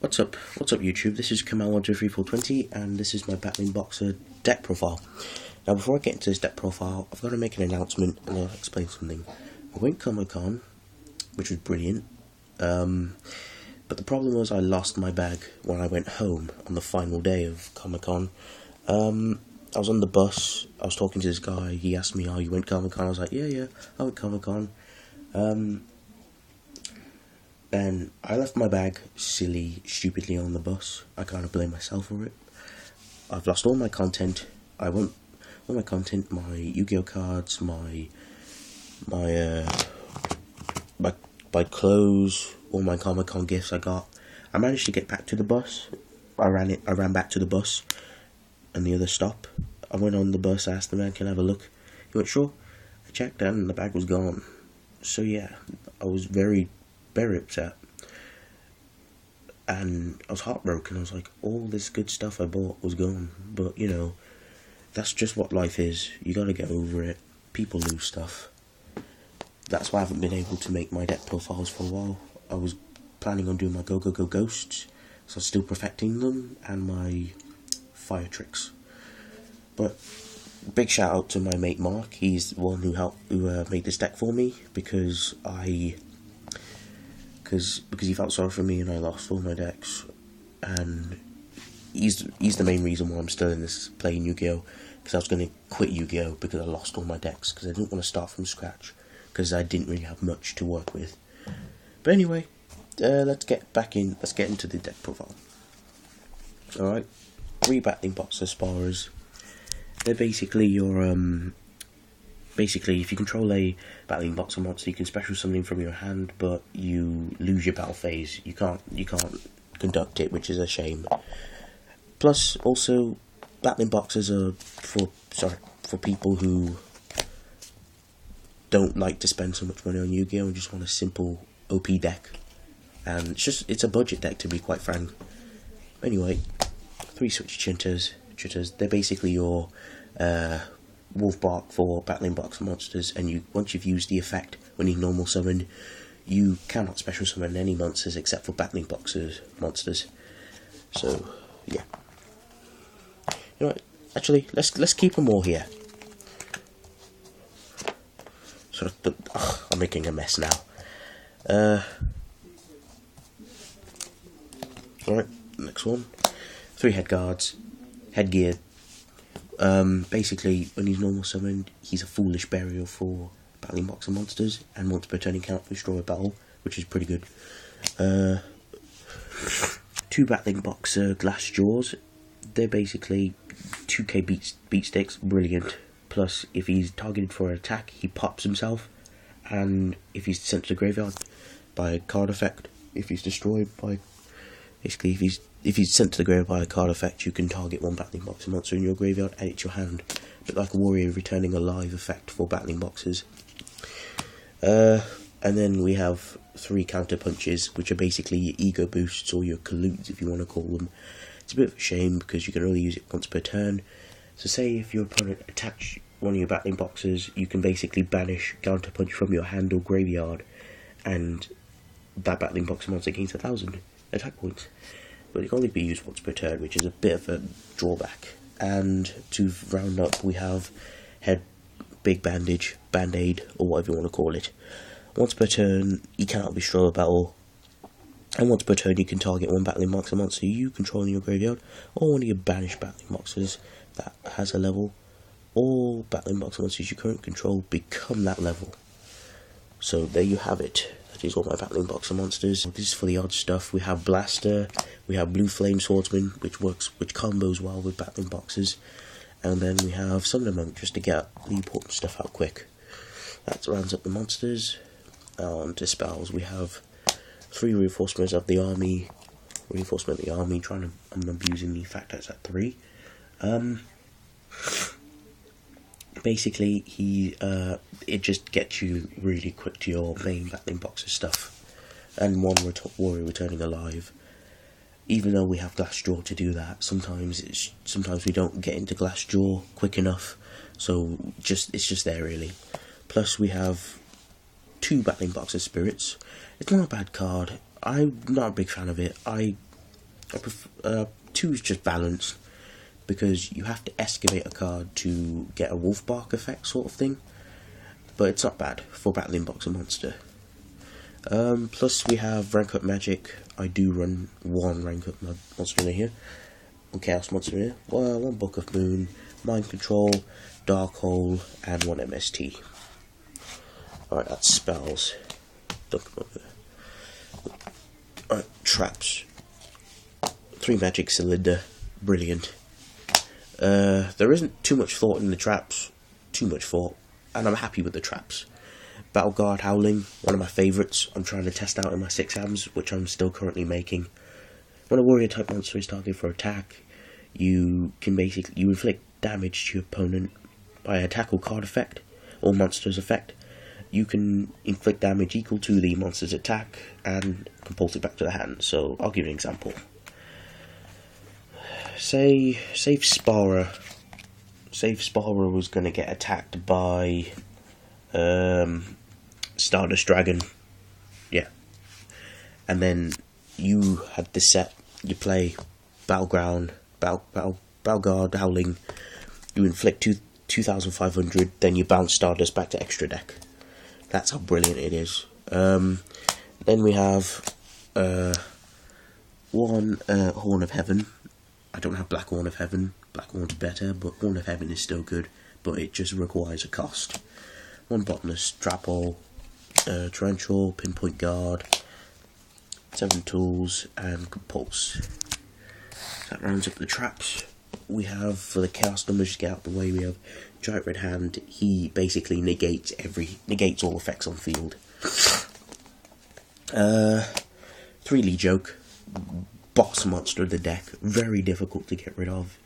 What's up? What's up, YouTube? This is Kamal123420, and this is my Battlin Boxer deck profile. Now, before I get into this deck profile, I've got to make an announcement and I'll explain something. I went Comic-Con, which was brilliant, but the problem was I lost my bag when I went home on the final day of Comic-Con. I was on the bus, I was talking to this guy, he asked me, "Oh, you went Comic-Con?" I was like, yeah, I went Comic-Con. And I left my bag stupidly on the bus. I kind of blame myself for it. I've lost all my content. All my content, my Yu-Gi-Oh cards, my clothes, all my Comic-Con gifts I got. I managed to get back to the bus. I ran back to the bus and the other stop. I went on the bus, asked the man, "Can I have a look?" He went, "Sure." I checked and the bag was gone. So yeah, I was very upset, and I was heartbroken. I was like, all this good stuff I bought was gone. But you know, that's just what life is. You gotta get over it. People lose stuff. That's why I haven't been able to make my deck profiles for a while. I was planning on doing my Go Ghosts, so I'm still perfecting them, and my fire tricks. But big shout out to my mate Mark. He's the one who made this deck for me, because he felt sorry for me and I lost all my decks, and he's the main reason why I'm still in this playing Yu-Gi-Oh, because I was going to quit Yu-Gi-Oh because I lost all my decks, because I didn't want to start from scratch, because I didn't really have much to work with. But anyway, let's get into the deck profile. Alright, 3 Battlin Boxer Sparers. They're basically your basically, if you control a Battlin Boxer monster, you can special something from your hand, but you lose your battle phase. You can't conduct it, which is a shame. Plus, also, Battlin Boxers are for people who don't like to spend so much money on Yu-Gi-Oh and just want a simple OP deck. And it's a budget deck, to be quite frank. Anyway, 3 Switch Chitters. They're basically your Wolf Bark for Battlin Boxer monsters, and once you've used the effect when you normal summon, you cannot special summon any monsters except for Battlin Boxer monsters. So yeah, you know what? Actually, let's keep them all here. I'm making a mess now. Alright, next one. 3 head guards, headgear. Basically, when he's normal summoned, he's a foolish burial for Battlin Boxer monsters, and once per turn he cannot destroy a battle, which is pretty good. 2 Battlin Boxer glass jaws. They're basically 2k beat sticks, brilliant. Plus, if he's targeted for an attack, he pops himself, and if he's sent to the graveyard by a card effect, if he's destroyed by, basically, if he's sent to the graveyard by a card effect, you can target 1 Battlin Boxer monster in your graveyard, add it to your hand. A bit like a warrior returning a live effect for Battlin Boxers. And then we have 3 counter punches, which are basically your ego boosts, or your colludes, if you want to call them. It's a bit of a shame because you can only use it once per turn. So say if your opponent attacks one of your Battlin Boxers, you can basically banish counter punch from your hand or graveyard, and that Battlin Boxer monster gains 1000 attack points. But it can only be used once per turn, which is a bit of a drawback. And to round up, we have big bandage, band-aid, or whatever you want to call it. Once per turn, you cannot destroy a battle, and once per turn you can target 1 Battlin Boxer monster you control in your graveyard, or one of your banished Battlin Boxers that has a level. All Battlin Boxer monsters you currently control become that level. So there you have it. That is all my Battlin Boxer monsters. This is for the odd stuff. We have Blaster, we have Blue Flame Swordsman, which combos well with Battlin Boxers, and then we have Summoner Monk, just to get the important stuff out quick. That rounds up the monsters. On to spells, we have 3 reinforcements of the army. I'm abusing the fact that it's at 3. Basically, it just gets you really quick to your main Battlin Boxer stuff, and 1 warrior returning alive. Even though we have Glass Jaw to do that, sometimes we don't get into Glass Jaw quick enough, so it's just there really. Plus we have 2 Battlin Boxer Spirits. It's not a bad card. I'm not a big fan of it. I prefer 2 is just balanced, because you have to excavate a card to get a wolf bark effect sort of thing, but it's not bad for Battlin Boxer monster. Plus we have rank up magic. I do run 1 rank up monster in here, 1 chaos monster in here, 1 book of moon, mind control, dark hole, and 1 MST. Alright, that's spells. Don't come over there. Alright, traps. 3 magic cylinder, brilliant. There isn't too much thought in the traps, and I'm happy with the traps. Battle Guard Howling, one of my favourites. I'm trying to test out in my 6 AMs, which I'm still currently making. When a warrior type monster is targeted for attack, you can inflict damage to your opponent by attack or card effect, or monster's effect. You can inflict damage equal to the monster's attack and compulse it back to the hand. So I'll give you an example. Say Spara was going to get attacked by Stardust Dragon, yeah, and then you had this set. You play Battleguard Howling. You inflict 2,500, then you bounce Stardust back to extra deck. That's how brilliant it is. Then we have 1 Horn of Heaven. I don't have Black Horn of Heaven. Black Horn's better, but Horn of Heaven is still good, but it just requires a cost. 1 Bottomless Trap Hole, Torrential, Pinpoint Guard, 7 Tools, and Compulse. That rounds up the traps. We have, for the chaos numbers, just get out of the way, we have Giant Red Hand. He basically negates all effects on field. 3 Lee Joke, boss monster of the deck, very difficult to get rid of.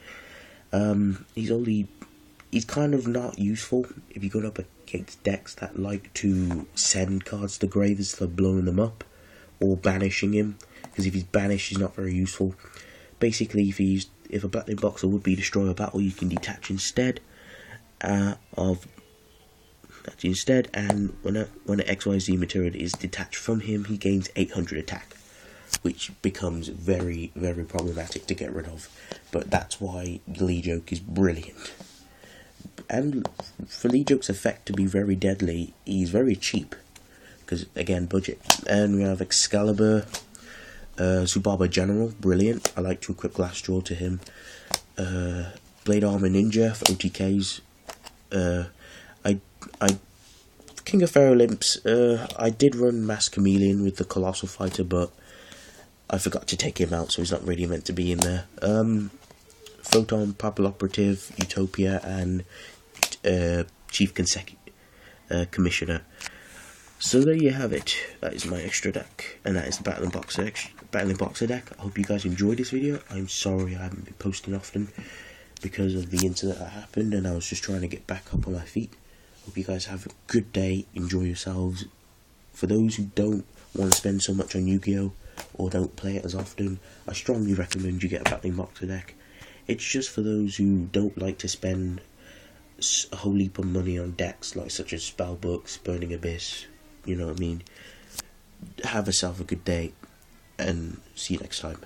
He's kind of not useful if you go up against decks that like to send cards to grave instead of blowing them up or banishing him, because if he's banished, he's not very useful. Basically, if a Battlin Boxer would be destroy a battle, you can detach instead, and when an XYZ material is detached from him, he gains 800 attack, which becomes very, very problematic to get rid of. But that's why Lee Joke is brilliant. And for Lee Joke's effect to be very deadly, he's very cheap, because again, budget. And we have Excalibur, Subaba General, brilliant. I like to equip Glassjaw to him. Blade Armor Ninja for OTKs. King of Pharaoh Limps. I did run Mass Chameleon with the Colossal Fighter, but I forgot to take him out, so he's not really meant to be in there. Photon, Purple Operative, Utopia, and Chief Commissioner. So there you have it. That is my extra deck, and that is the Battlin Boxer deck. I hope you guys enjoyed this video. I'm sorry I haven't been posting often because of the incident that happened, and I was just trying to get back up on my feet. Hope you guys have a good day. Enjoy yourselves. For those who don't want to spend so much on Yu-Gi-Oh! Or don't play it as often, I strongly recommend you get a Battlin Boxer deck. It's just for those who don't like to spend a whole heap of money on decks such as Spellbooks, Burning Abyss, you know what I mean. Have yourself a good day, and see you next time.